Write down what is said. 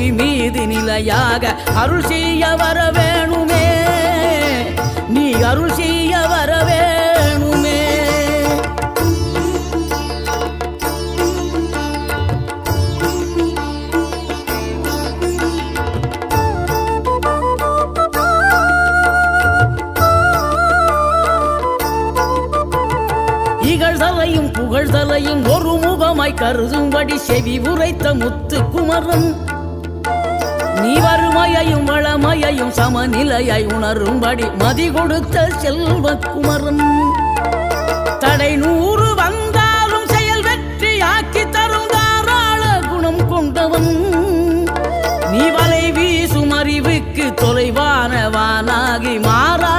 புவி மீது நிலையாக அருள் செய்ய வர வேணுமே, நீ அருள் செய்ய வர வேணுமே. இகழ்தலையும் புகழ்தலையும் ஒரு முகமாய் கருதும்படி செவி உரைத்த முத்து குமரன், நீ வறுமையையும் வளமையையும் சமநிலையை உணரும்படி மதி கொடுத்த செல்வ குமரன். தடை 100 வந்தாலும் செயல் வெற்றி ஆக்கி தரும் தாராள குணம் கொண்டவன், நீ வலை வீசும் அறிவுக்கு தொலைவானவானாகி மாறா